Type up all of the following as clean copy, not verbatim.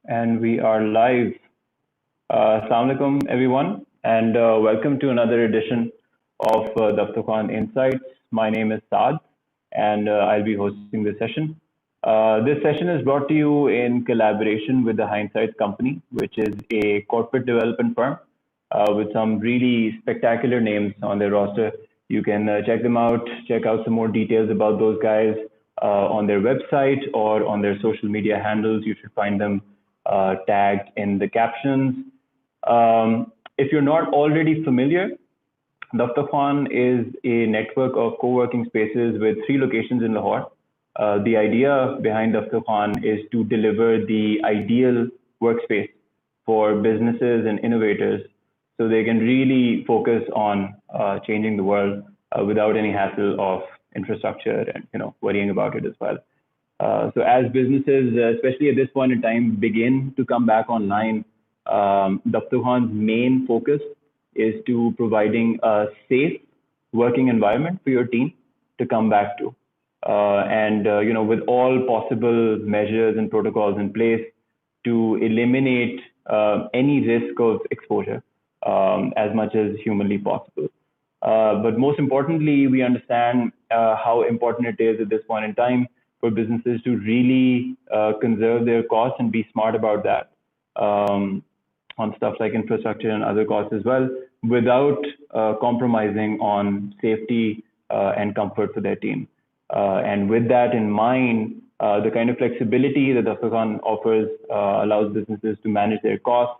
And we are live. Assalamu alaikum, everyone, and welcome to another edition of Daftar Khan Insights. My name is Saad, and I'll be hosting this session. This session is brought to you in collaboration with the Hindsight Company, which is a corporate development firm with some really spectacular names on their roster. You can check them out, check out some more details about those guys on their website or on their social media handles. You should find them tagged in the captions. If you're not already familiar, Daftar Khan is a network of co-working spaces with 3 locations in Lahore. The idea behind Daftar Khan is to deliver the ideal workspace for businesses and innovators so they can really focus on changing the world without any hassle of infrastructure and worrying about it as well. So as businesses, especially at this point in time, begin to come back online, Daftar Khan's main focus is to providing a safe working environment for your team to come back to. With all possible measures and protocols in place to eliminate any risk of exposure as much as humanly possible. But most importantly, we understand how important it is at this point in time for businesses to really conserve their costs and be smart about that on stuff like infrastructure and other costs as well, without compromising on safety and comfort for their team. And with that in mind, the kind of flexibility that Daftar Khan offers allows businesses to manage their costs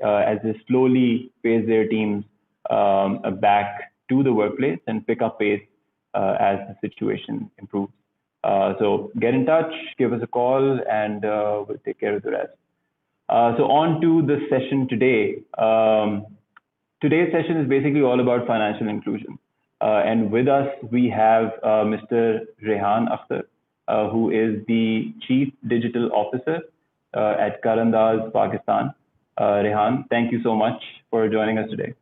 as they slowly phase their teams back to the workplace and pick up pace as the situation improves. So get in touch, give us a call, and we'll take care of the rest. So on to the session today. Today's session is basically all about financial inclusion. And with us, we have Mr. Rehan Akhtar, who is the Chief Digital Officer at Karandaaz Pakistan. Rehan, thank you so much for joining us today.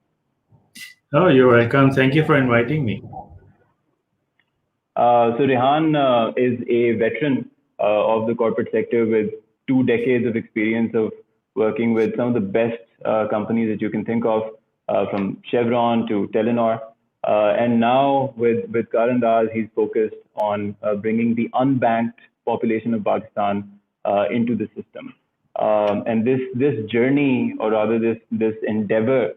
Oh, you're welcome. Thank you for inviting me. So Rehan is a veteran of the corporate sector with 2 decades of experience of working with some of the best companies that you can think of, from Chevron to Telenor. And now with Karandaaz, he's focused on bringing the unbanked population of Pakistan into the system. And this journey, or rather this endeavor,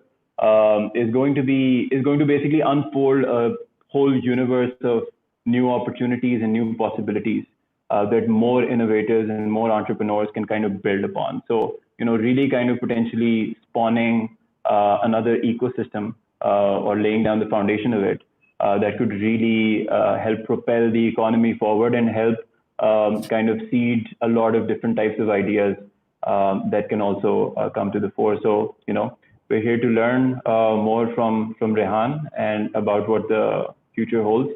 is going to basically unfold a whole universe of new opportunities and new possibilities that more innovators and more entrepreneurs can kind of build upon. So, really kind of potentially spawning another ecosystem or laying down the foundation of it that could really help propel the economy forward and help kind of seed a lot of different types of ideas that can also come to the fore. So, we're here to learn more from Rehan and about what the future holds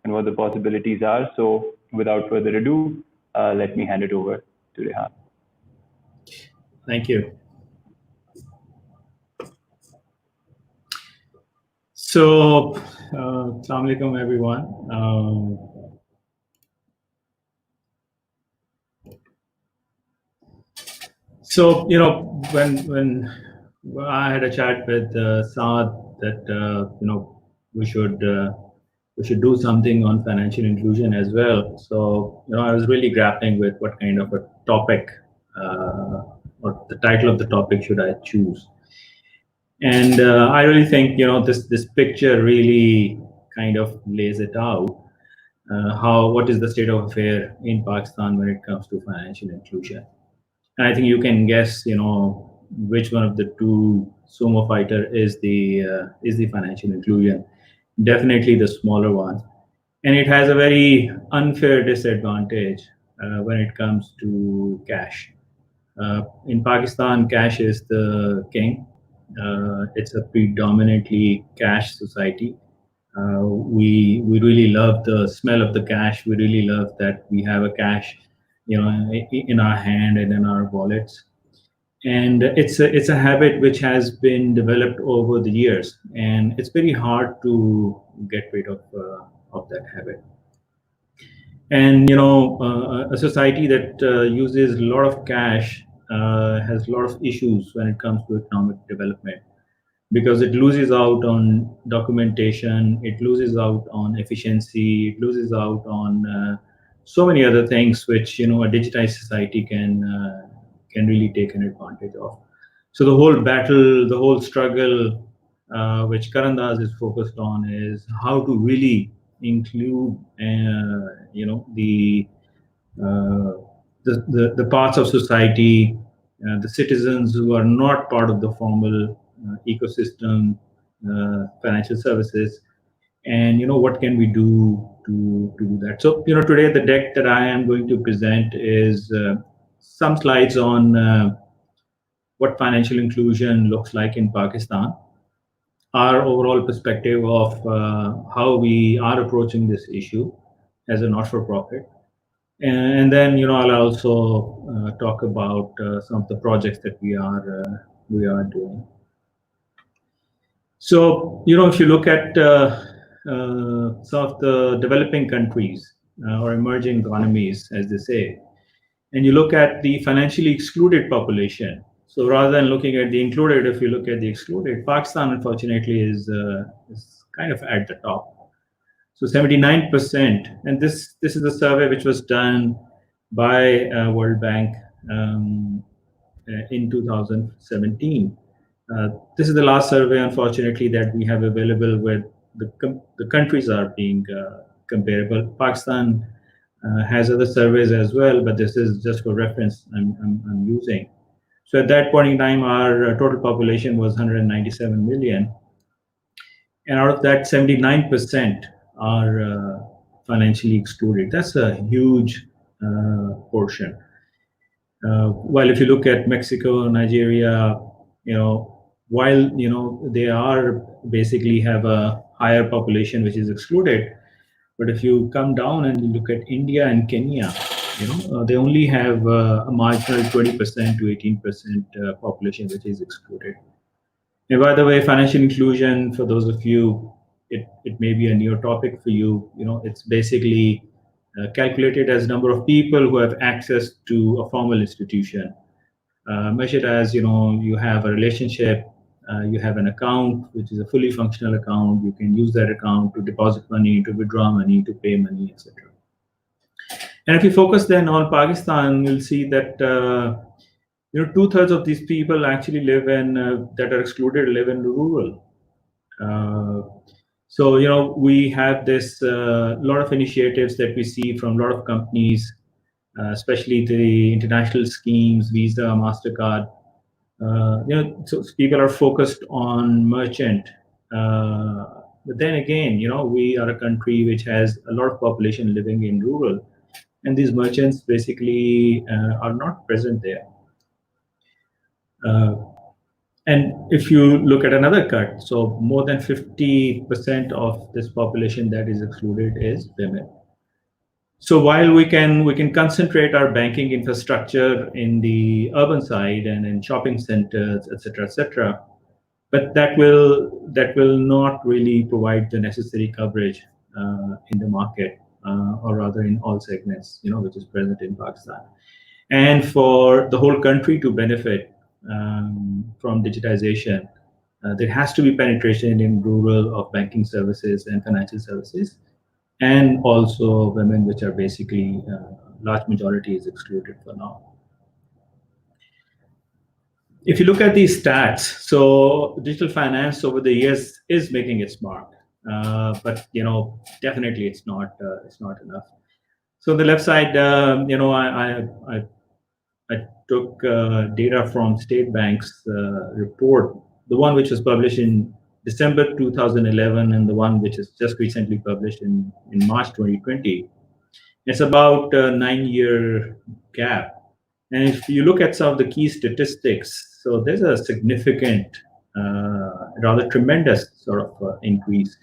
and what the possibilities are. So without further ado, let me hand it over to Rehan. Thank you. So, Assalamu alaikum, everyone. So, when I had a chat with Saad that we should do something on financial inclusion as well. So, I was really grappling with what kind of a topic or the title of the topic should I choose. And I really think, this picture really kind of lays it out, what is the state of affair in Pakistan when it comes to financial inclusion. And I think you can guess, which one of the 2 sumo fighter is the financial inclusion. Definitely the smaller one. And it has a very unfair disadvantage when it comes to cash. In Pakistan, cash is the king. It's a predominantly cash society. We really love the smell of the cash. We really love that we have a cash, in our hand and in our wallets. And it's a habit which has been developed over the years, and it's very hard to get rid of that habit. And a society that uses a lot of cash has a lot of issues when it comes to economic development, because it loses out on documentation, it loses out on efficiency, it loses out on so many other things which a digitized society can really take an advantage of. So the whole battle, the whole struggle, which Karandaaz is focused on, is how to really include, uh, the parts of society, the citizens who are not part of the formal ecosystem, financial services, and what can we do to do that. So today the deck that I am going to present is some slides on what financial inclusion looks like in Pakistan, our overall perspective of how we are approaching this issue as a not-for-profit. And then, I'll also talk about some of the projects that we are doing. So, if you look at some of the developing countries or emerging economies, as they say, and you look at the financially excluded population. So rather than looking at the included, if you look at the excluded, Pakistan, unfortunately, is kind of at the top. So 79%, and this is a survey which was done by World Bank in 2017. This is the last survey, unfortunately, that we have available where the countries are being comparable. Pakistan has other surveys as well, but this is just for reference I'm using. So at that point in time, our total population was 197 million. And out of that, 79% are financially excluded. That's a huge portion. While if you look at Mexico, Nigeria, while they are basically have a higher population which is excluded, but if you come down and you look at India and Kenya, they only have a marginal 20% to 18% population which is excluded. And by the way, financial inclusion, for those of you, it may be a new topic for you. It's basically calculated as number of people who have access to a formal institution. Measured as, you have a relationship, you have an account, which is a fully functional account. You can use that account to deposit money, to withdraw money, to pay money, etc. And if you focus then on Pakistan, you'll see that 2/3 of these people actually live in that are excluded live in rural. So we have this lot of initiatives that we see from a lot of companies, especially the international schemes, Visa, MasterCard. So people are focused on merchant. But then again, we are a country which has a lot of population living in rural, and these merchants basically are not present there. And if you look at another cut, so more than 50% of this population that is excluded is women. So while we can concentrate our banking infrastructure in the urban side and in shopping centers, etc., but that will not really provide the necessary coverage in the market, or rather in all segments, which is present in Pakistan. And for the whole country to benefit from digitization, there has to be penetration in rural of banking services and financial services, and also women, which are basically large majority is excluded for now. If you look at these stats, so digital finance over the years is making its mark, but definitely it's not enough. So on the left side, I took data from State Bank's report, the one which was published in December 2011 and the one which is just recently published in March 2020. It's about a 9-year gap. And if you look at some of the key statistics, so there's a significant, rather tremendous sort of increase.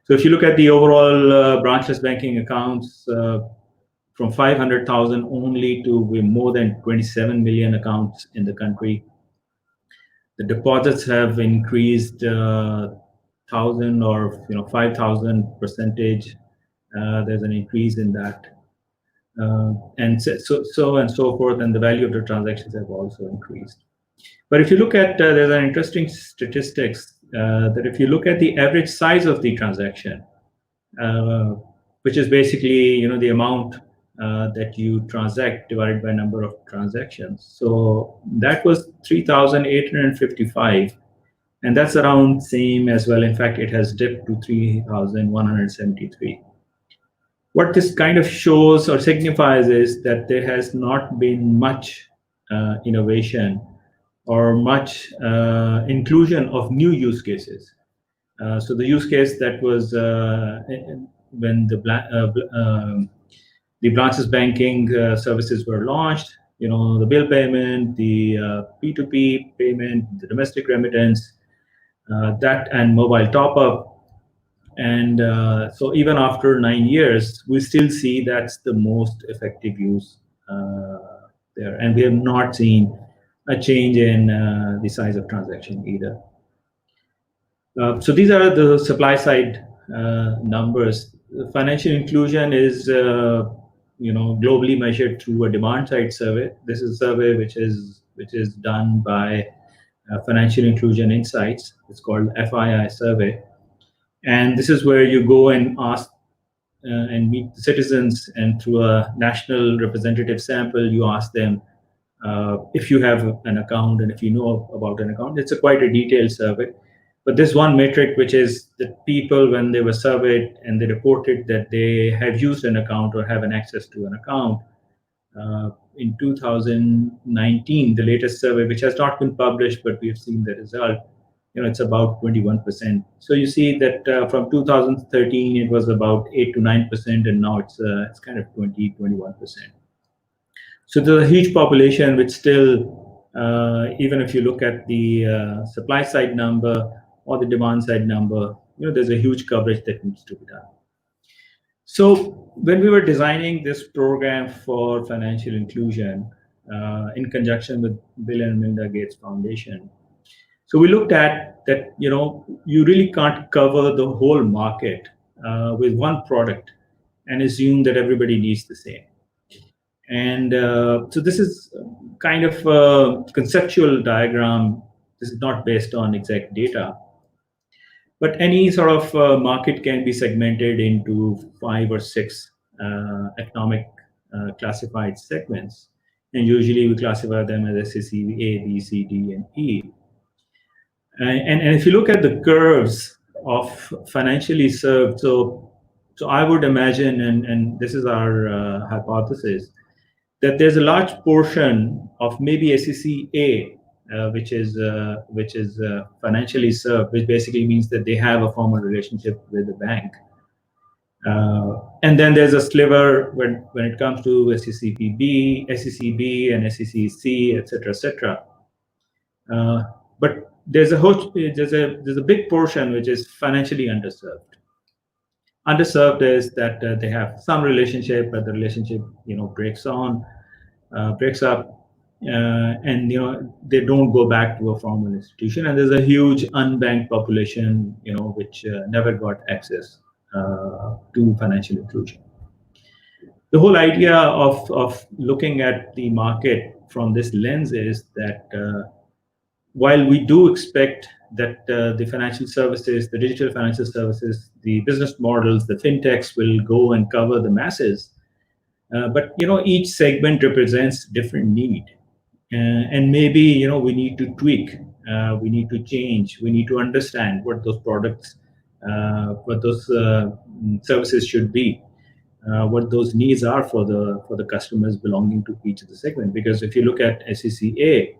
So if you look at the overall branchless banking accounts, from 500,000 only to more than 27 million accounts in the country. The deposits have increased 1,000 or 5,000 percentage. There's an increase in that. and so and so forth, and the value of the transactions have also increased. But if you look at, there's an interesting statistics that if you look at the average size of the transaction, uh, which is basically the amount that you transact divided by number of transactions. So that was 3,855, and that's around same as well. In fact, it has dipped to 3,173. What this kind of shows or signifies is that there has not been much innovation or much inclusion of new use cases. So the use case that was when the branches banking services were launched, the bill payment, the P2P payment, the domestic remittance, that and mobile top up. And so even after 9 years, we still see that's the most effective use there. And we have not seen a change in the size of transaction either. So these are the supply side numbers. Financial inclusion is globally measured through a demand side survey. This is a survey which is done by Financial Inclusion Insights. It's called FII survey, and this is where you go and ask and meet the citizens, and through a national representative sample, you ask them if you have an account and if you know about an account. It's quite a detailed survey. But this one metric, which is that people, when they were surveyed and they reported that they have used an account or have an access to an account, in 2019, the latest survey, which has not been published, but we've seen the result, it's about 21%. So you see that from 2013, it was about 8 to 9%, and now it's kind of 20, 21%. So there's a huge population which still, even if you look at the supply side number or the demand side number, there's a huge coverage that needs to be done. So when we were designing this program for financial inclusion in conjunction with Bill and Melinda Gates Foundation, so we looked at that, you really can't cover the whole market with one product and assume that everybody needs the same. And so this is kind of a conceptual diagram. This is not based on exact data. But any sort of market can be segmented into 5 or 6 economic classified segments. And usually we classify them as SEC A, B, C, D, and E. And if you look at the curves of financially served, so I would imagine, and this is our hypothesis, that there's a large portion of maybe SEC A, which is financially served, which basically means that they have a formal relationship with the bank. And then there's a sliver when it comes to SECB, SECB, and SECC, etc. But there's a big portion which is financially underserved. Underserved is that they have some relationship, but the relationship breaks up. And they don't go back to a formal institution, and there's a huge unbanked population which never got access to financial inclusion. The whole idea of looking at the market from this lens is that while we do expect that the financial services, the digital financial services, the business models, the fintechs will go and cover the masses, but each segment represents different need. And maybe we need to tweak, we need to change, we need to understand what those products, what those services should be, what those needs are for the customers belonging to each of the segment. Because if you look at SECA,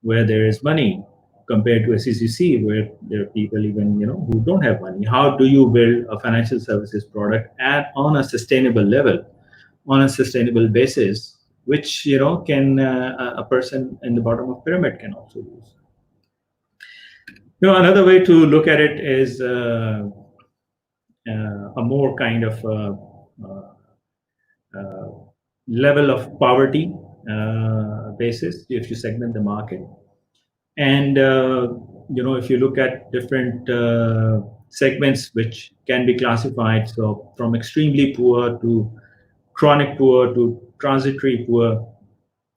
where there is money, compared to SECC, where there are people even who don't have money, how do you build a financial services product on a sustainable level, on a sustainable basis, which can a person in the bottom of pyramid can also use. Another way to look at it is a more kind of level of poverty basis if you segment the market. And if you look at different segments which can be classified, so from extremely poor to chronic poor to transitory poor.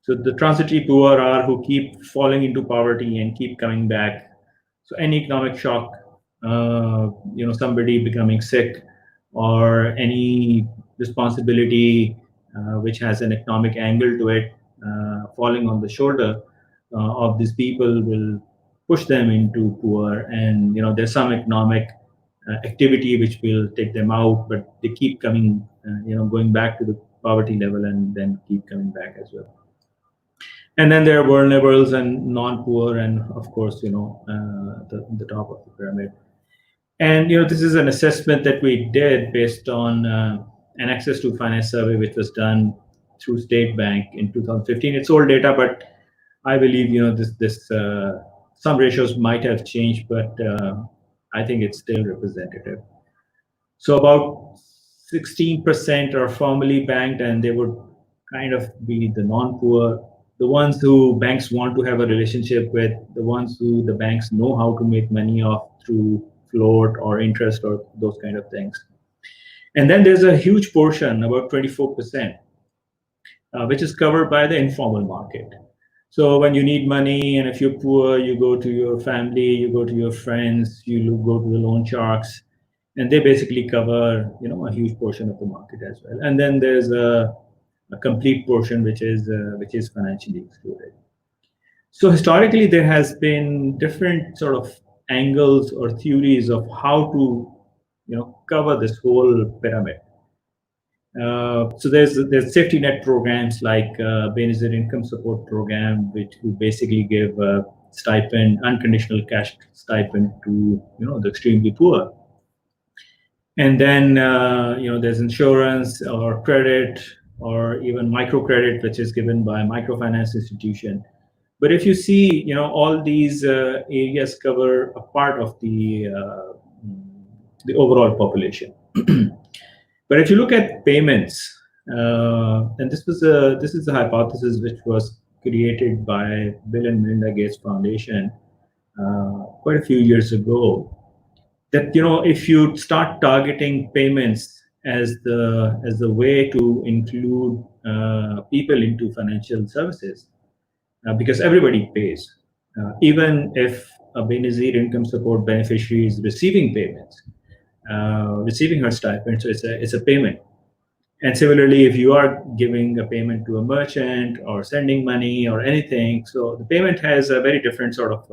So the transitory poor are who keep falling into poverty and keep coming back. So any economic shock, somebody becoming sick, or any responsibility which has an economic angle to it, falling on the shoulder of these people will push them into poor. And there's some economic activity which will take them out, but they keep coming, going back to the poverty level and then keep coming back as well. And then there are vulnerables and non-poor, and of course, the top of the pyramid. And this is an assessment that we did based on an access to finance survey which was done through State Bank in 2015. It's old data, but I believe this some ratios might have changed, but I think it's still representative. So about 16% are formally banked, and they would kind of be the non-poor, the ones who banks want to have a relationship with, the ones who the banks know how to make money off through float or interest or those kind of things. And then there's a huge portion, about 24%, which is covered by the informal market. So when you need money, and if you're poor, you go to your family, you go to your friends, you go to the loan sharks, and they basically cover a huge portion of the market as well. And then there's a complete portion which is financially excluded. So historically, there has been different sort of angles or theories of how to cover this whole pyramid. So there's safety net programs like Benazir Income Support Program, which basically give stipend, unconditional cash stipend to the extremely poor. And then there's insurance or credit or even microcredit, which is given by a microfinance institution. But if you see, all these areas cover a part of the overall population. But if you look at payments, and this is a hypothesis which was created by Bill and Melinda Gates Foundation quite a few years ago, that if you start targeting payments as the way to include people into financial services, because everybody pays, even if a Benazir income support beneficiary is receiving payments, receiving her stipend, so it's a payment. And similarly, if you are giving a payment to a merchant or sending money or anything, so the payment has a very different sort of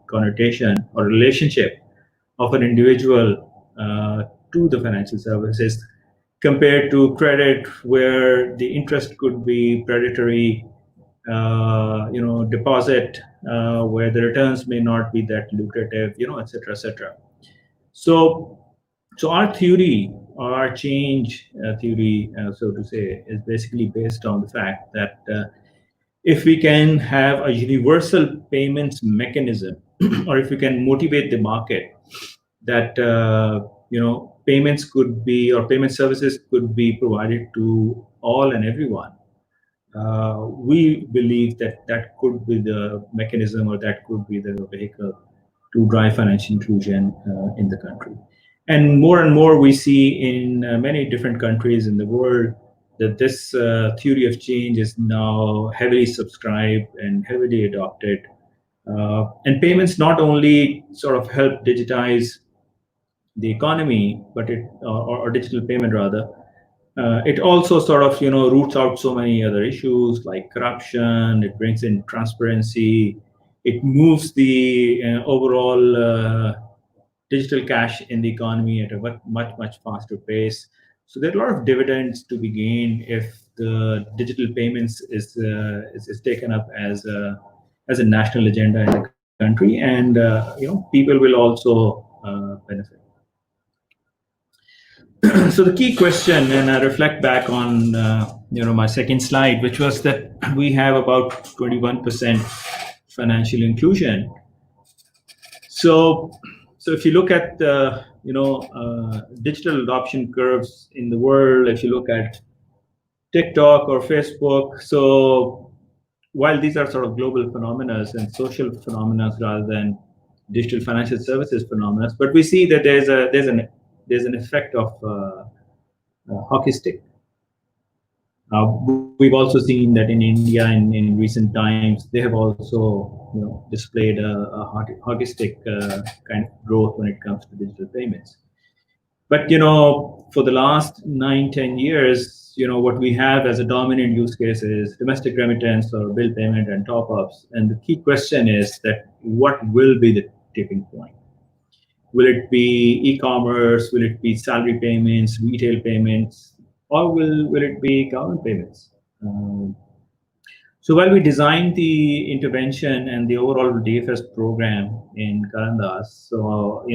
connotation or relationship of an individual to the financial services compared to credit, where the interest could be predatory, deposit, where the returns may not be that lucrative, et cetera, et cetera. So our theory, or our change theory, so to say, is basically based on the fact that if we can have a universal payments mechanism, or if we can motivate the market that payments could be, or payment services could be provided to all and everyone, we believe that could be the mechanism, or that could be the vehicle to drive financial inclusion in the country. And more we see in many different countries in the world that this theory of change is now heavily subscribed and heavily adopted. And payments not only sort of help digitize the economy, but or digital payment rather, it also sort of roots out so many other issues like corruption. It brings in transparency. It moves the overall digital cash in the economy at a much faster pace. So there are a lot of dividends to be gained if the digital payments is taken up as a national agenda in the country, and people will also benefit. So the key question, and I reflect back on my second slide, which was that we have about 21% financial inclusion. So if you look at the digital adoption curves in the world, if you look at TikTok or Facebook, so while these are sort of global phenomena and social phenomena rather than digital financial services phenomena, but we see that there's an effect of hockey stick. We've also seen that in India in recent times, they have also displayed a hockey stick kind of growth when it comes to digital payments. But for the last 9-10 years, what we have as a dominant use case is domestic remittance or bill payment and top-ups. And the key question is that what will be the tipping point? Will it be e-commerce? Will it be salary payments, retail payments, or will it be government payments? So while we designed the intervention and the overall DFS program in Karandaaz, so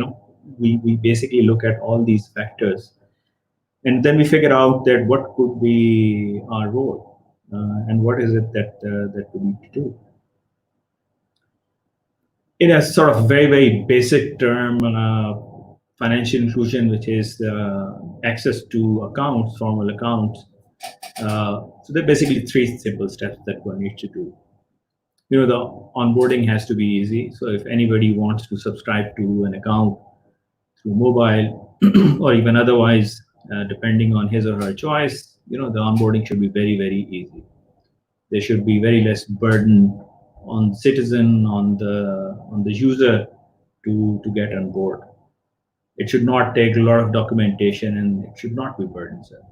we basically look at all these factors, and then we figure out that what could be our role, and what is it that we need to do. In a sort of very basic term, financial inclusion, which is access to accounts, formal accounts. So there are basically three simple steps that one needs to do. The onboarding has to be easy. So if anybody wants to subscribe to an account through mobile or even otherwise, depending on his or her choice, the onboarding should be very easy. There should be very less burden on the citizen, on the user to get on board. It should not take a lot of documentation, and it should not be burdensome.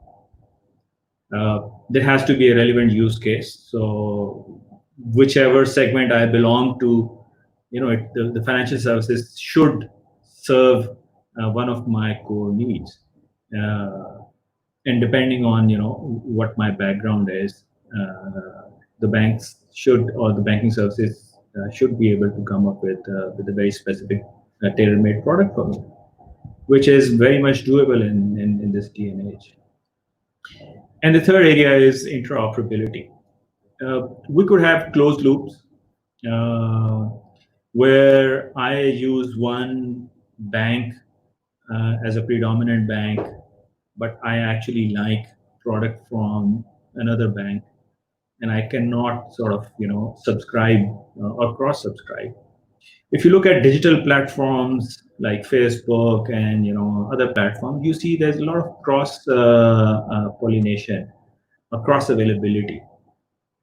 There has to be a relevant use case. So whichever segment I belong to, the financial services should serve one of my core needs. And depending on what my background is, the banks should, or the banking services should be able to come up with a very specific tailor-made product for me, which is very much doable in this day and age. And the third area is interoperability. We could have closed loops where I use one bank as a predominant bank, but I actually like product from another bank, and I cannot sort of subscribe or cross-subscribe. If you look at digital platforms like Facebook and other platforms, you see there's a lot of cross pollination, cross availability,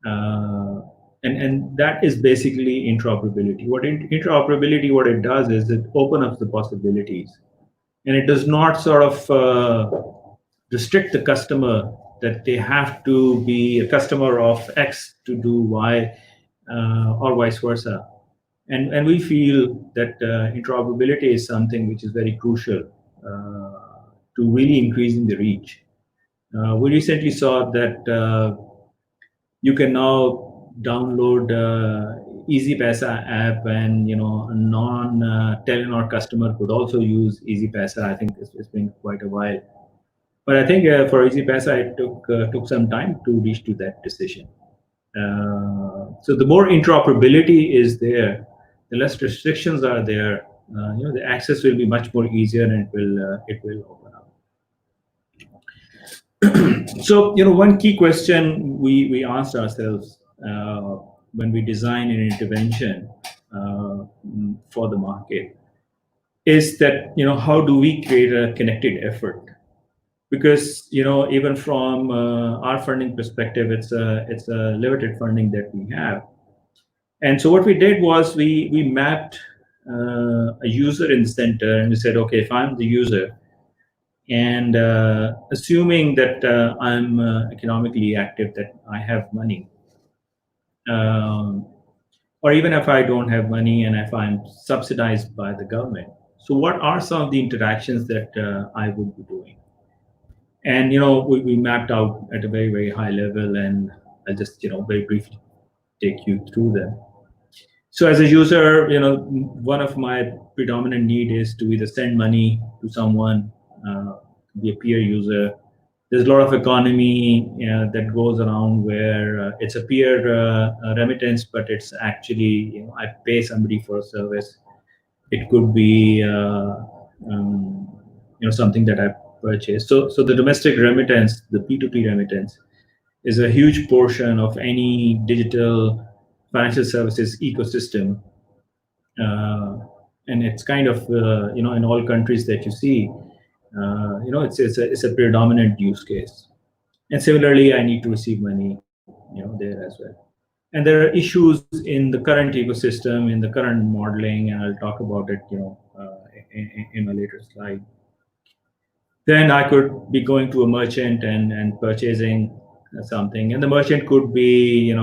and that is basically interoperability. Interoperability, what it does is it opens up the possibilities, and it does not sort of restrict the customer that they have to be a customer of X to do Y, or vice versa. And we feel that interoperability is something which is very crucial to really increasing the reach. We recently saw that you can now download EasyPaisa app, and a non-Telenor customer could also use EasyPaisa. I think it's been quite a while, but I think for EasyPaisa it took some time to reach to that decision. So the more interoperability is there, the less restrictions are there. The access will be much more easier, and it will open up. So one key question we asked ourselves when we design an intervention for the market is that how do we create a connected effort? Because even from our funding perspective, it's a limited funding that we have. And so what we did was we mapped a user in the center, and we said, okay, if I'm the user, and assuming that I'm economically active, that I have money, or even if I don't have money and if I'm subsidized by the government, so what are some of the interactions that I would be doing? And we mapped out at a very high level, and I'll just very briefly take you through them. So as a user, one of my predominant need is to either send money to someone, be a peer user. There's a lot of economy that goes around where it's a peer remittance, but it's actually I pay somebody for a service. It could be something that I purchase. So the domestic remittance, the P2P remittance, is a huge portion of any digital financial services ecosystem, and it's kind of in all countries that you see, it's a predominant use case. And similarly, I need to receive money, there as well. And there are issues in the current ecosystem, in the current modeling, and I'll talk about it, in a later slide. Then I could be going to a merchant and purchasing something, and the merchant could be, a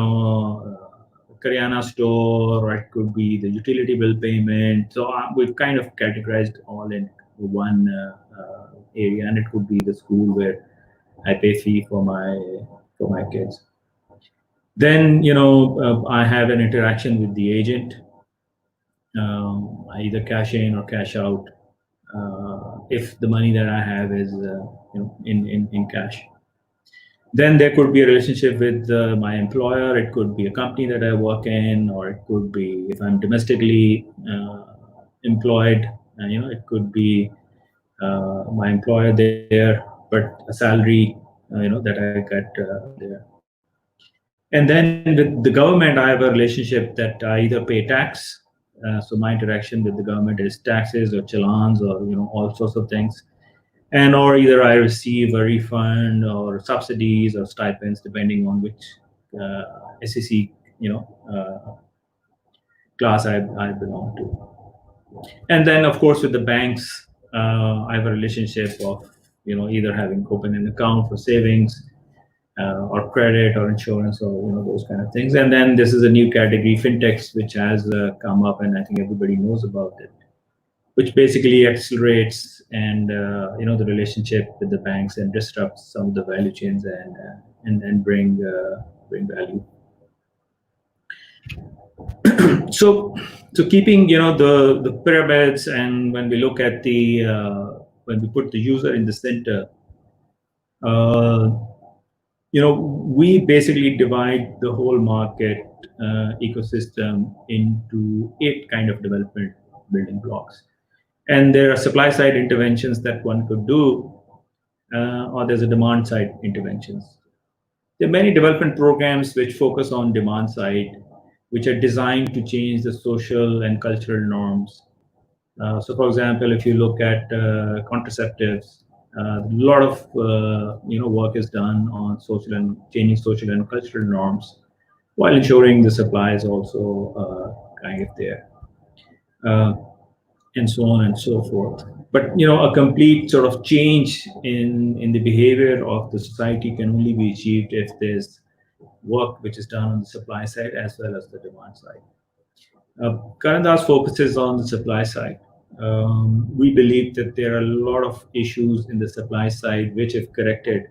Karyana store, or it could be the utility bill payment. So we've kind of categorized all in one area, and it could be the school where I pay fee for my kids. Then I have an interaction with the agent. I either cash in or cash out if the money that I have is in cash. Then there could be a relationship with my employer. It could be a company that I work in, or it could be if I'm domestically employed. It could be my employer there, but a salary that I get there. And then with the government, I have a relationship that I either pay tax. So my interaction with the government is taxes or challans or all sorts of things, and or either I receive a refund or subsidies or stipends depending on which SEC class I belong to. And then of course with the banks, I have a relationship of either having open an account for savings, or credit or insurance or those kind of things. And then this is a new category, fintechs, which has come up, and I think everybody knows about it, which basically accelerates and the relationship with the banks and disrupts some of the value chains and bring value. So keeping the pyramids, and when we look at the when we put the user in the center, we basically divide the whole market ecosystem into 8 kind of development building blocks. And there are supply side interventions that one could do, or there's a demand side interventions. There are many development programs which focus on demand side, which are designed to change the social and cultural norms. So for example, if you look at contraceptives, a lot of work is done on changing social and cultural norms, while ensuring the supply is also kind of there, and so on and so forth. But a complete sort of change in the behavior of the society can only be achieved if there's work which is done on the supply side as well as the demand side. Karandaaz focuses on the supply side. We believe that there are a lot of issues in the supply side which, if corrected,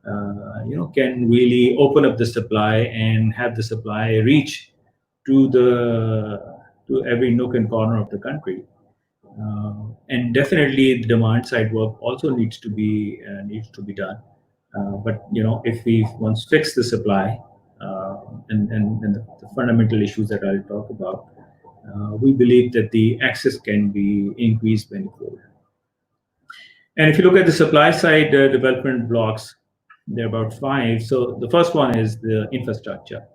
can really open up the supply and have the supply reach to every nook and corner of the country. And definitely, the demand side work also needs to be done. But if we once fix the supply and the fundamental issues that I'll talk about, we believe that the access can be increased manifold. And if you look at the supply side development blocks, there are about 5. So the first one is the infrastructure.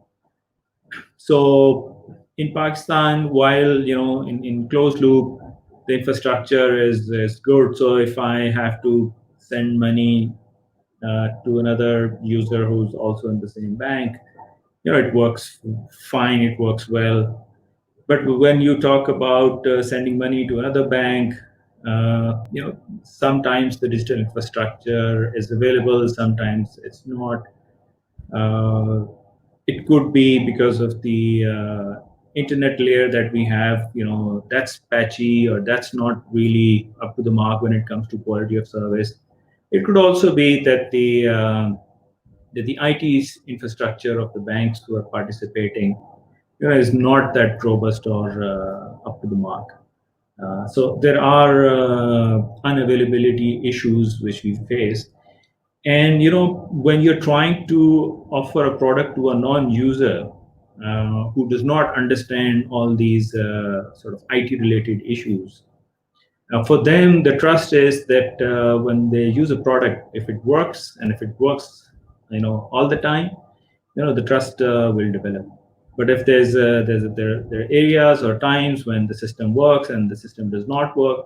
So in Pakistan, while in closed loop, the infrastructure is good. So if I have to send money to another user who's also in the same bank, it works fine, it works well. But when you talk about sending money to another bank, sometimes the digital infrastructure is available, sometimes it's not. It could be because of the internet layer that we have, that's patchy, or that's not really up to the mark when it comes to quality of service. It could also be that the IT infrastructure of the banks who are participating is not that robust or up to the mark. So there are unavailability issues which we face. And when you're trying to offer a product to a non-user who does not understand all these sort of IT-related issues, for them, the trust is that when they use a product, if it works, and if it works, all the time, the trust will develop. But if there are areas or times when the system works and the system does not work,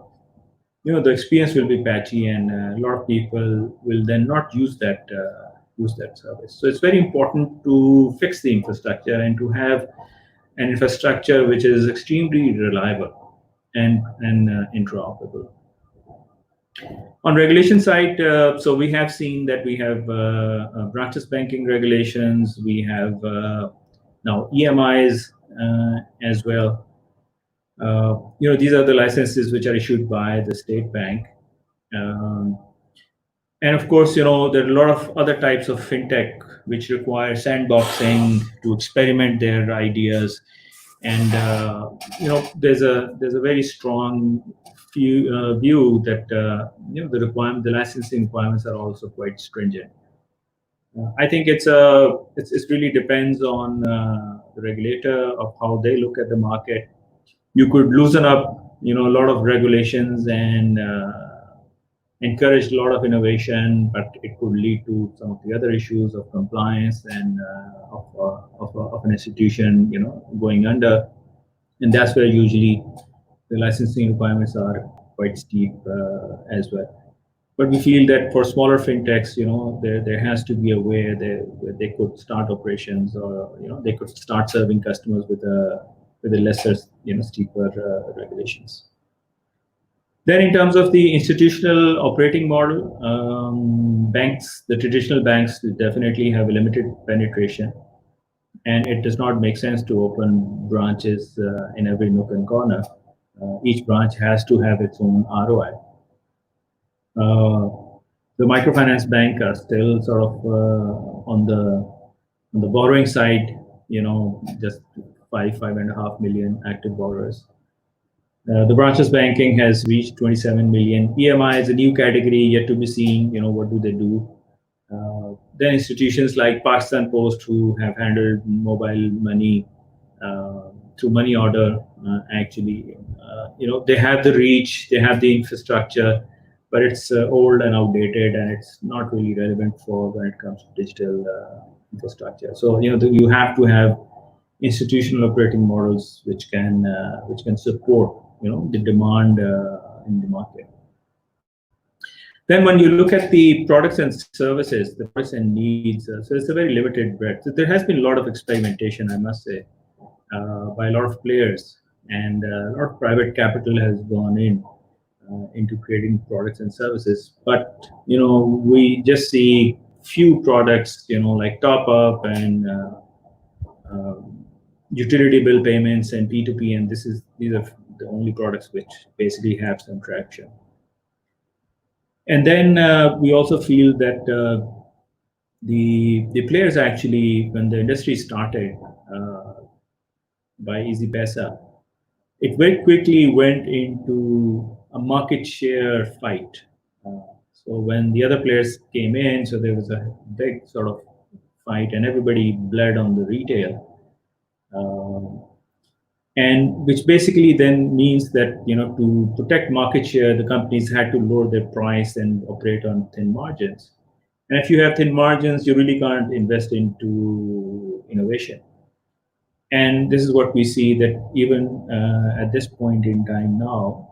the experience will be patchy, and a lot of people will then not use that use that service. So it's very important to fix the infrastructure and to have an infrastructure which is extremely reliable and interoperable. On regulation side, so we have seen that we have branches banking regulations. We have now EMIs as well. These are the licenses which are issued by the state bank. And of course, there are a lot of other types of fintech which require sandboxing to experiment their ideas. And there's a very strong view that the licensing requirements are also quite stringent. I think it really depends on the regulator of how they look at the market. You could loosen up a lot of regulations and encourage a lot of innovation, but it could lead to some of the other issues of compliance and of an institution going under. And that's where usually the licensing requirements are quite steep as well. But we feel that for smaller fintechs, there has to be a way where they could start operations, or they could start serving customers with a lesser, steeper regulations. Then, in terms of the institutional operating model, banks, the traditional banks, definitely have a limited penetration, and it does not make sense to open branches in every nook and corner. Each branch has to have its own ROI. The microfinance bank are still sort of on the borrowing side, just 5.5 million active borrowers. The branches banking has reached 27 million. EMI is a new category yet to be seen. What do they do? Then institutions like Pakistan Post, who have handled mobile money through money order, actually, they have the reach, they have the infrastructure, but it's old and outdated, and it's not really relevant for when it comes to digital infrastructure. So you have to have institutional operating models which can support the demand in the market. Then when you look at the products and services, the products and needs, so it's a very limited breadth. So there has been a lot of experimentation, I must say, by a lot of players, and a lot of private capital has gone into creating products and services. But we just see few products, like top up and utility bill payments and P2P, and these are the only products which basically have some traction. And then we also feel that the players actually, when the industry started by Easy Paisa, it very quickly went into a market share fight. So when the other players came in, so there was a big sort of fight, and everybody bled on the retail. And which basically then means that to protect market share, the companies had to lower their price and operate on thin margins. And if you have thin margins, you really can't invest into innovation. And this is what we see, that even at this point in time now,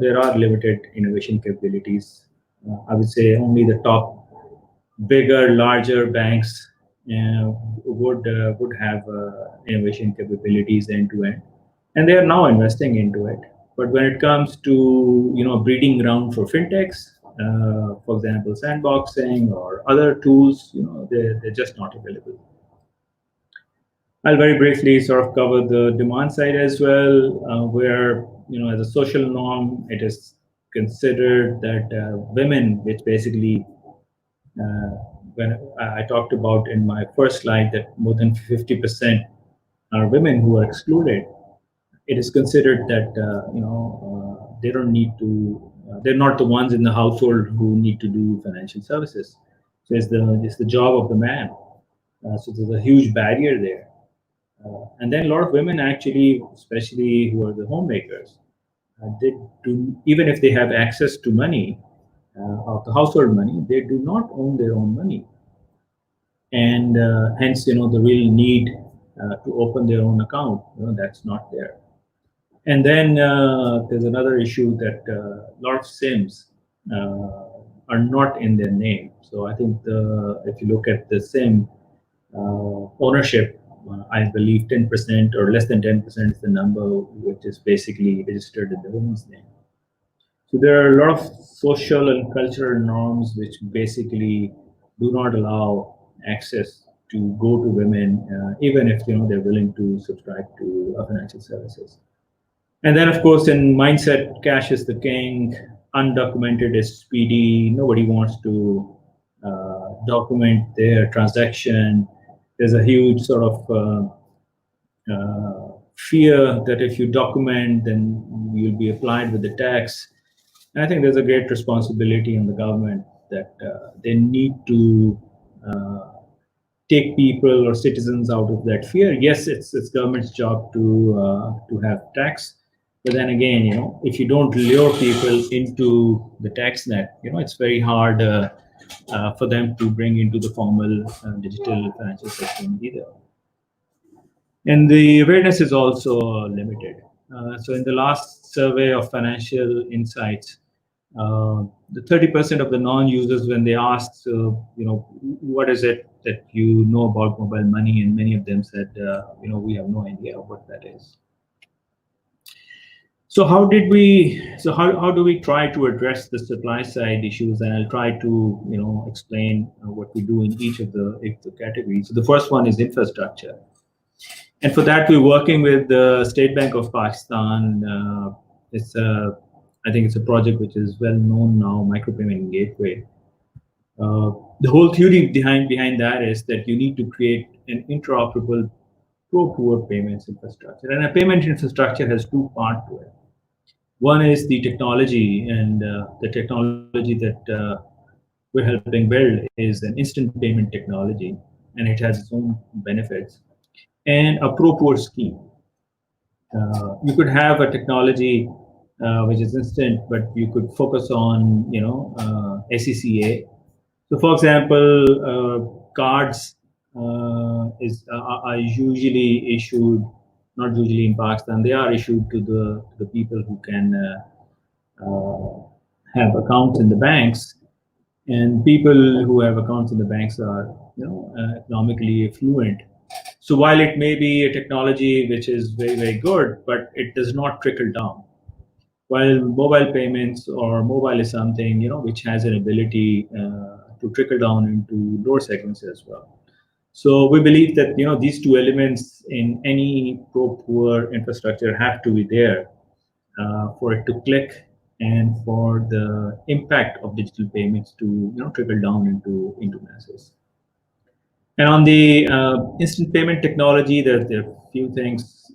there are limited innovation capabilities. I would say only the top bigger, larger banks would have innovation capabilities end to end, and they are now investing into it. But when it comes to breeding ground for fintechs, for example, sandboxing or other tools, they're just not available. I'll very briefly sort of cover the demand side as well, where as a social norm, it is considered that women, which basically when I talked about in my first slide that more than 50% are women who are excluded, it is considered that they don't need to. They're not the ones in the household who need to do financial services. So it's the job of the man. So there's a huge barrier there. And then a lot of women actually, especially who are the homemakers, they do, even if they have access to money, of the household money, they do not own their own money, and hence the real need to open their own account, that's not there. And then there's another issue that a lot of SIMs, are not in their name. So I think if you look at the SIM ownership, I believe 10% or less than 10% is the number which is basically registered in the woman's name. So there are a lot of social and cultural norms which basically do not allow access to go to women, even if they're willing to subscribe to financial services. And then, of course, in mindset, cash is the king. Undocumented is speedy. Nobody wants to document their transaction. There's a huge sort of fear that if you document, then you'll be applied with the tax. And I think there's a great responsibility on the government that they need to take people or citizens out of that fear. Yes, it's government's job to have tax, but then again, if you don't lure people into the tax net, it's very hard for them to bring into the formal digital financial system either. And the awareness is also limited. So in the last survey of Financial Insights, the 30% of the non-users, when they asked, what is it that you know about mobile money, and many of them said, we have no idea what that is. So how do we try to address the supply side issues? And I'll try to explain what we do in each of the categories. So the first one is infrastructure. And for that, we're working with the State Bank of Pakistan. I think it's a project which is well known now, micropayment gateway. The whole theory behind that is that you need to create an interoperable pro-poor payments infrastructure. And a payment infrastructure has two parts to it. One is the technology, and the technology that we're helping build is an instant payment technology, and it has its own benefits. And a pro-poor scheme. You could have a technology which is instant, but you could focus on, SECA. So, for example, cards are usually issued, not usually in Pakistan, they are issued to the people who can have accounts in the banks. And people who have accounts in the banks are, economically affluent. So while it may be a technology which is very, very good, but it does not trickle down. While mobile payments or mobile is something, which has an ability to trickle down into lower segments as well. So we believe that, these two elements in any pro-poor infrastructure have to be there for it to click and for the impact of digital payments to, trickle down into masses. And on the instant payment technology, there are a few things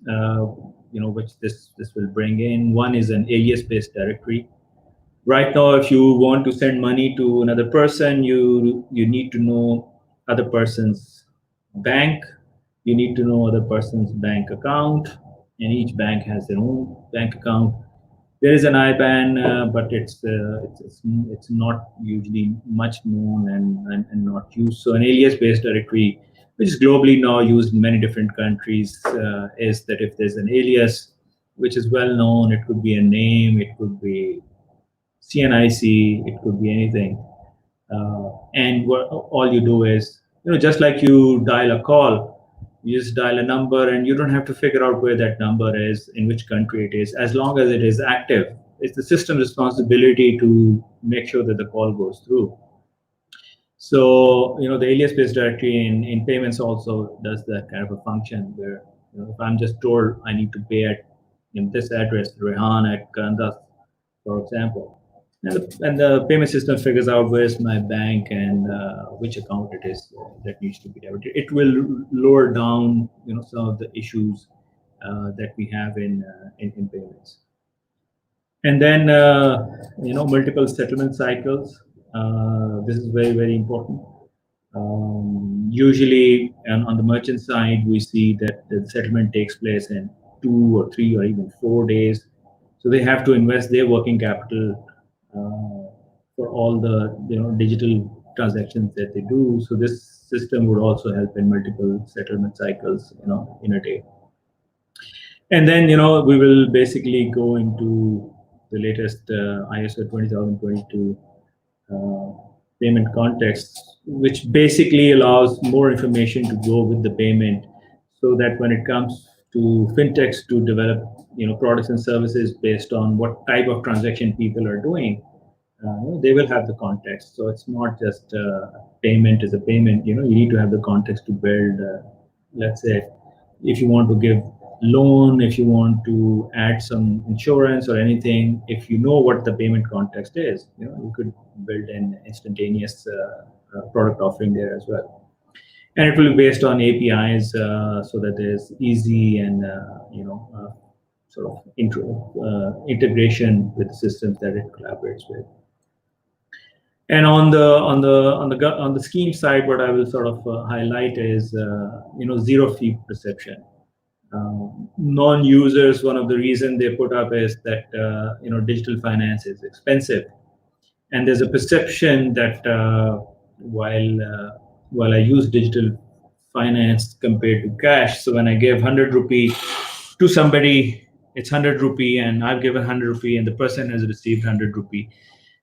which this will bring in. One is an alias-based directory. Right now, if you want to send money to another person, you need to know other person's bank. You need to know other person's bank account, and each bank has their own bank account. There is an IBAN, but it's not usually much known and not used. So an alias-based directory, which is globally now used in many different countries, is that if there's an alias which is well known, it could be a name, it could be CNIC, it could be anything, and all you do is, just like you dial a call, you just dial a number, and you don't have to figure out where that number is, in which country it is. As long as it is active, it's the system's responsibility to make sure that the call goes through. So, the alias-based directory in payments also does that kind of a function where, if I'm just told I need to pay at this address, Rehan at Karandaaz, for example, and the payment system figures out where's my bank and which account it is that needs to be debited. It will lower down, some of the issues that we have in payments. And then, multiple settlement cycles. This is very, very important. Usually, on the merchant side, we see that the settlement takes place in 2 or 3 or even 4 days. So they have to invest their working capital for all the digital transactions that they do. So this system would also help in multiple settlement cycles, in a day. And then we will basically go into the latest ISO 20022 payment context, which basically allows more information to go with the payment, so that when it comes to fintechs to develop, products and services based on what type of transaction people are doing, they will have the context. So it's not just payment is a payment. You need to have the context to build. Let's say, if you want to give loan, if you want to add some insurance or anything, if you know what the payment context is, you could build an instantaneous product offering there as well. And it will be based on APIs, so that there's easy and sort of integration with the systems that it collaborates with. And on the scheme side, what I will sort of highlight is zero fee perception. Non-users, one of the reasons they put up is that digital finance is expensive, and there's a perception that while I use digital finance compared to cash, so when I give 100 rupee to somebody, it's 100 rupee, and I've given 100 rupee, and the person has received 100 rupee.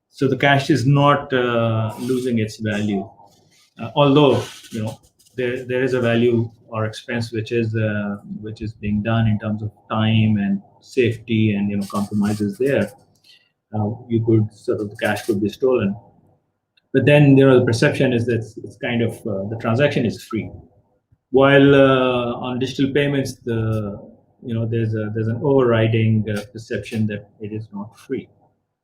So the cash is not losing its value, although there is a value or expense which is being done in terms of time and safety and compromises there. You could sort of, the cash could be stolen, but then the perception is that it's kind of the transaction is free, while on digital payments there's an overriding perception that it is not free.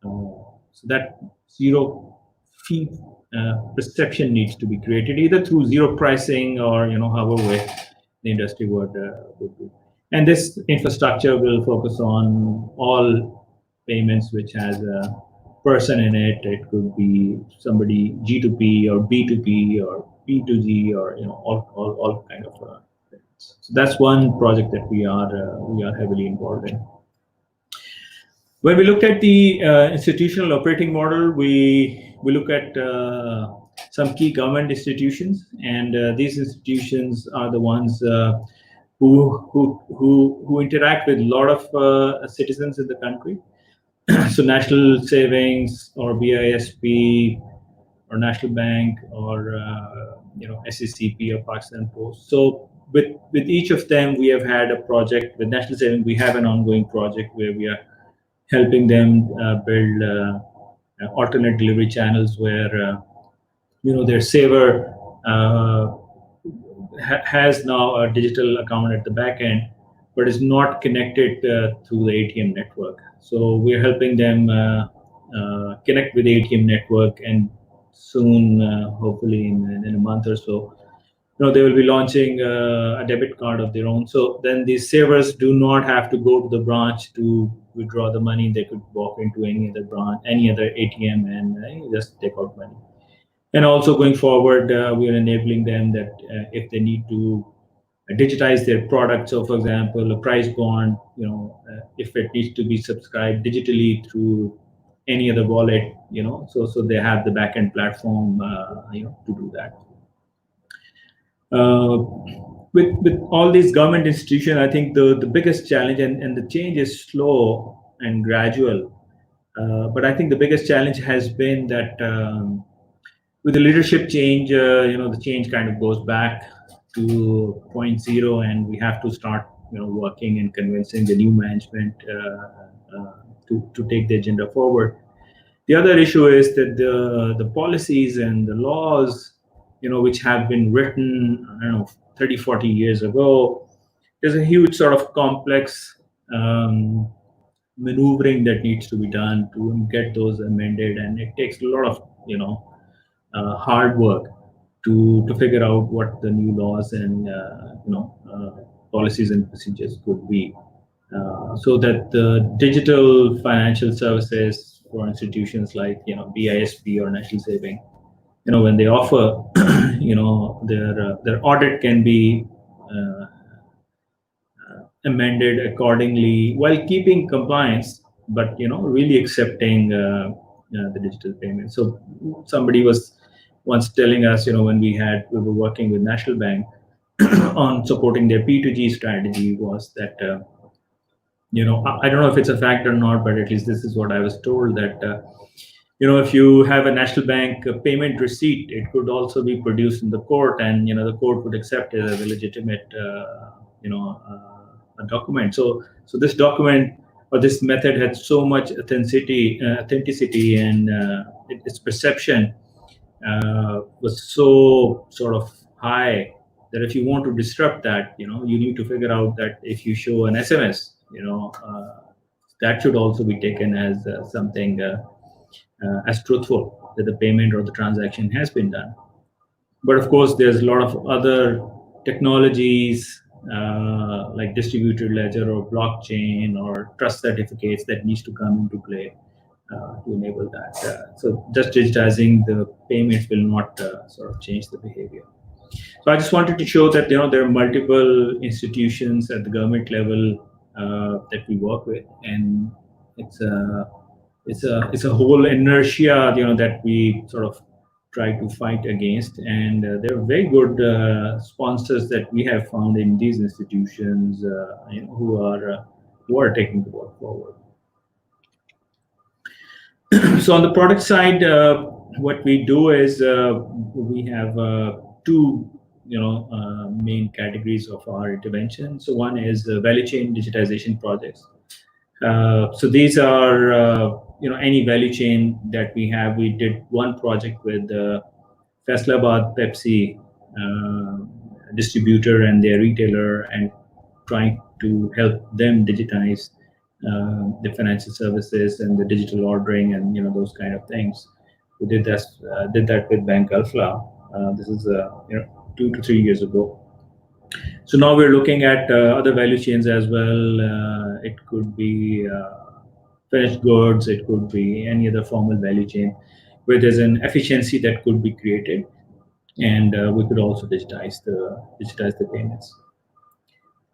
So that zero fee perception needs to be created, either through zero pricing or however way the industry would do. And this infrastructure will focus on all payments which has a person in it. It could be somebody G2P or B2P or P2G or all kind of payments. So that's one project that we are heavily involved in. When we look at the institutional operating model, we look at some key government institutions, and these institutions are the ones who interact with a lot of citizens in the country. So National Savings or BISP or National Bank or SECP or Pakistan Post. So with each of them, we have had a project. With National Savings, we have an ongoing project where we are helping them build alternate delivery channels where their saver has now a digital account at the back end, but is not connected through the ATM network. So we're helping them connect with the ATM network, and soon, hopefully in a month or so, they will be launching a debit card of their own. So then these savers do not have to go to the branch to withdraw the money. They could walk into any other branch, any other ATM, and just take out money. And also going forward, we are enabling them that if they need to digitize their product, so for example, a price bond, if it needs to be subscribed digitally through any other wallet, so they have the backend platform, to do that. With all these government institutions, I think the biggest challenge, and the change is slow and gradual, but I think the biggest challenge has been that with the leadership change, the change kind of goes back to point zero, and we have to start working and convincing the new management to take the agenda forward. The other issue is that the policies and the laws which have been written, 30, 40 years ago, there's a huge sort of complex maneuvering that needs to be done to get those amended, and it takes a lot of hard work to figure out what the new laws and policies and procedures could be, so that the digital financial services for institutions like BISP or National Saving, when they offer, their audit can be amended accordingly while keeping compliance, but really accepting the digital payment. So somebody was once telling us, when we were working with National Bank on supporting their P2G strategy, was that I don't know if it's a fact or not, but at least this is what I was told, that if you have a national bank payment receipt, it could also be produced in the court, and the court would accept it as a legitimate, a document. So this document or this method had so much authenticity, and its perception was so sort of high that if you want to disrupt that, you need to figure out that if you show an SMS, that should also be taken as something as truthful that the payment or the transaction has been done. But of course, there's a lot of other technologies like distributed ledger or blockchain or trust certificates that needs to come into play to enable that. So just digitizing the payments will not sort of change the behavior. So I just wanted to show that there are multiple institutions at the government level that we work with, and it's a whole inertia that we sort of try to fight against, and there are very good sponsors that we have found in these institutions who are taking the work forward. So on the product side, what we do is we have two main categories of our intervention. So one is value chain digitization projects. So these are any value chain that we have. We did one project with Faisalabad Pepsi distributor and their retailer, and trying to help them digitize the financial services and the digital ordering and those kind of things. We did that with Bank Alpha. This is 2 to 3 years ago. So now we're looking at other value chains as well. It could be finished goods. It could be any other formal value chain where there's an efficiency that could be created, and we could also digitize the payments.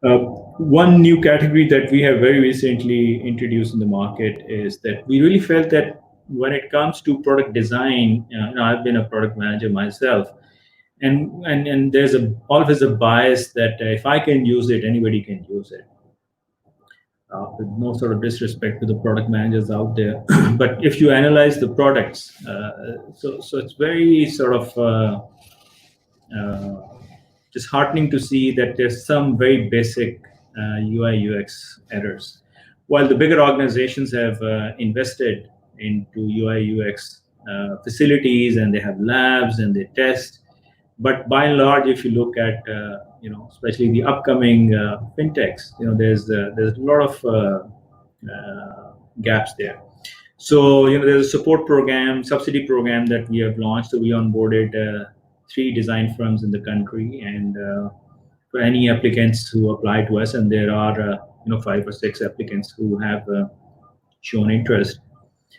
One new category that we have very recently introduced in the market is that we really felt that when it comes to product design, I've been a product manager myself, and there's always a bias that if I can use it, anybody can use it. With no sort of disrespect to the product managers out there, but if you analyze the products, so it's very sort of disheartening to see that there's some very basic UI UX errors. While the bigger organizations have invested into UI UX facilities, and they have labs and they test, but by and large, if you look at especially the upcoming fintechs, there's a lot of gaps there. So there's a support program, subsidy program that we have launched. So we onboarded 3 design firms in the country, and for any applicants who apply to us, and there are 5 or 6 applicants who have shown interest.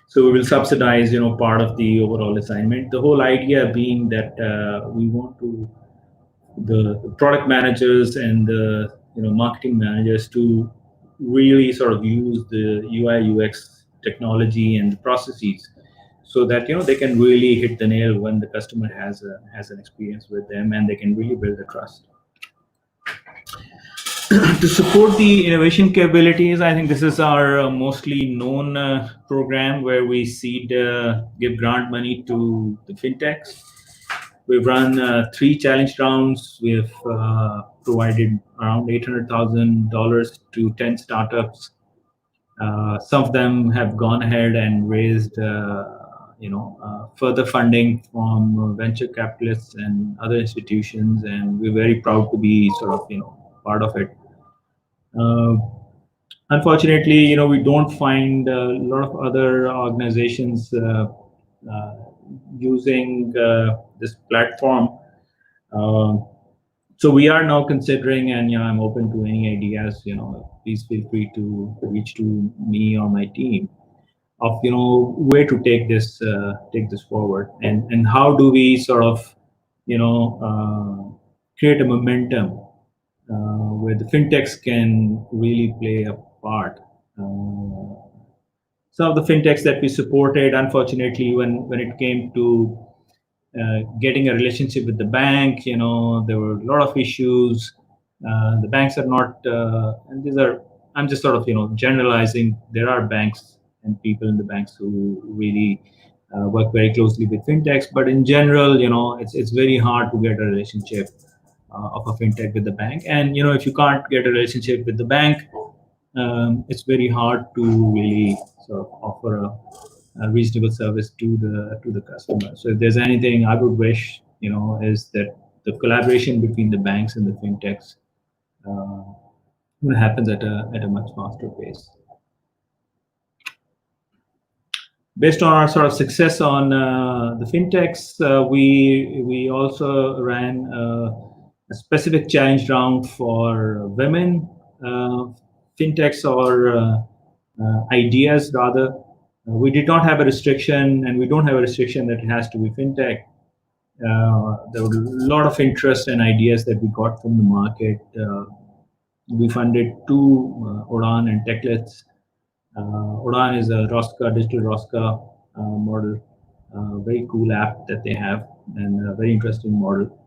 So we will subsidize part of the overall assignment. The whole idea being that we want the product managers and the marketing managers to really sort of use the UI UX technology and the processes, so that they can really hit the nail when the customer has an experience with them, and they can really build the trust. To support the innovation capabilities, I think this is our mostly known program, where we give grant money to the fintechs. We've run 3 challenge rounds. We have provided around $800,000 to 10 startups. Some of them have gone ahead and raised further funding from venture capitalists and other institutions, and we're very proud to be sort of part of it. Unfortunately, we don't find a lot of other organizations using this platform. So we are now considering, and I'm open to any ideas. Please feel free to reach to me or my team of where to take this forward, and how do we sort of create a momentum where the fintechs can really play a part. Some of the fintechs that we supported, unfortunately, when it came to getting a relationship with the bank, there were a lot of issues. The banks are not, and these are, I'm just sort of generalizing. There are banks and people in the banks who really work very closely with fintechs. But in general, it's very hard to get a relationship of a fintech with the bank. And if you can't get a relationship with the bank, it's very hard to really sort of offer a reasonable service to the customer. So if there's anything I would wish, is that the collaboration between the banks and the fintechs happens at a much faster pace. Based on our sort of success on the fintechs, we also ran a specific challenge round for women fintechs or ideas rather. We did not have a restriction, and we don't have a restriction that it has to be fintech. There were a lot of interest and ideas that we got from the market. We funded two Udan and Techlets. Udan is a Rosca, digital Rosca model, very cool app that they have, and a very interesting model.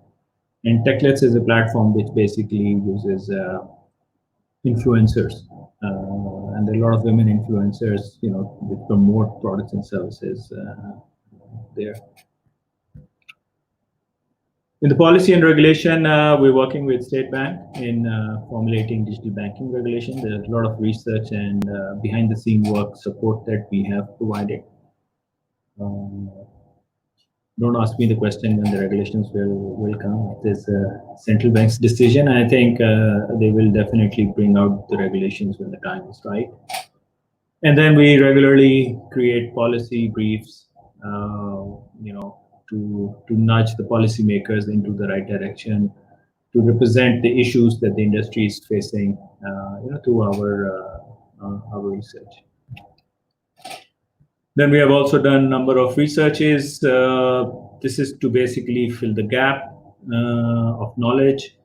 And Techlets is a platform which basically uses influencers, and there are a lot of women influencers, which promote products and services there. In the policy and regulation, we're working with State Bank in formulating digital banking regulation. There's a lot of research and behind-the-scene work support that we have provided. Don't ask me the question when the regulations will come. It is a central bank's decision. I think they will definitely bring out the regulations when the time is right. And then we regularly create policy briefs, to nudge the policymakers into the right direction, to represent the issues that the industry is facing, through our research. Then we have also done a number of researches. This is to basically fill the gap of knowledge.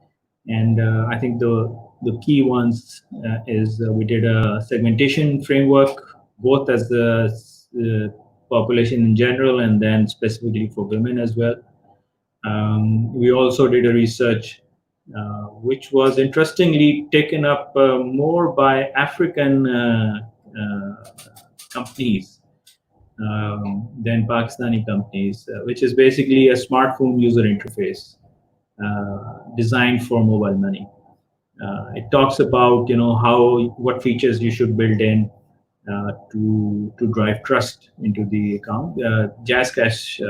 And I think the key ones is we did a segmentation framework, both as the population in general and then specifically for women as well. We also did a research which was interestingly taken up more by African companies than Pakistani companies, which is basically a smartphone user interface designed for mobile money. It talks about what features you should build in to drive trust into the account. JazzCash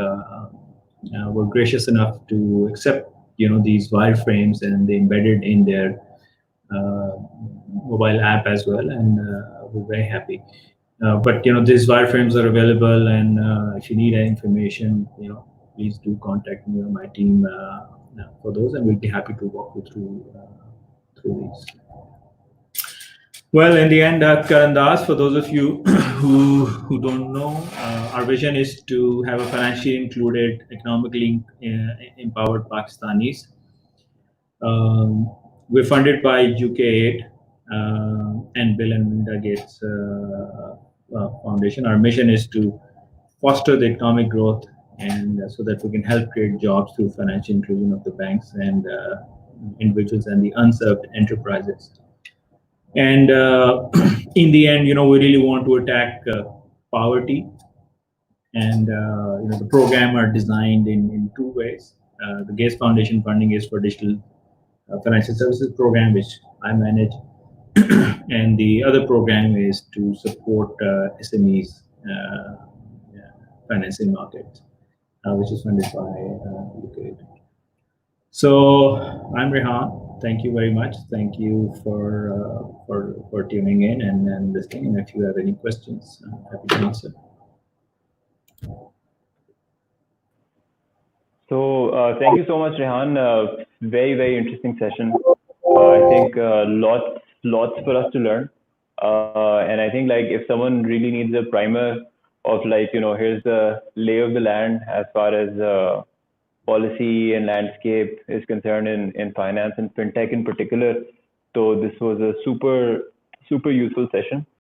were gracious enough to accept these wireframes, and they embedded in their mobile app as well, and we're very happy. But these wireframes are available, and if you need any information, please do contact me or my team for those, and we'll be happy to walk you through these. Well, in the end, Karandaaz, for those of you who don't know, our vision is to have a financially included, economically empowered Pakistanis. We're funded by UK8 and Bill and Melinda Gates Foundation. Our mission is to foster the economic growth, and so that we can help create jobs through financial inclusion of the banks and individuals and the unserved enterprises. And in the end, we really want to attack poverty. And the program are designed in two ways. The Gates Foundation funding is for digital financial services program, which I manage, and the other program is to support SMEs financing markets, which is funded by UK8. So I'm Rehan. Thank you very much. Thank you for tuning in and listening. And if you have any questions, I'm happy to answer. So thank you so much, Rehan. Very, very interesting session. I think lots for us to learn. And I think if someone really needs a primer of here's the lay of the land as far as policy and landscape is concerned in finance and fintech in particular. So this was a super useful session.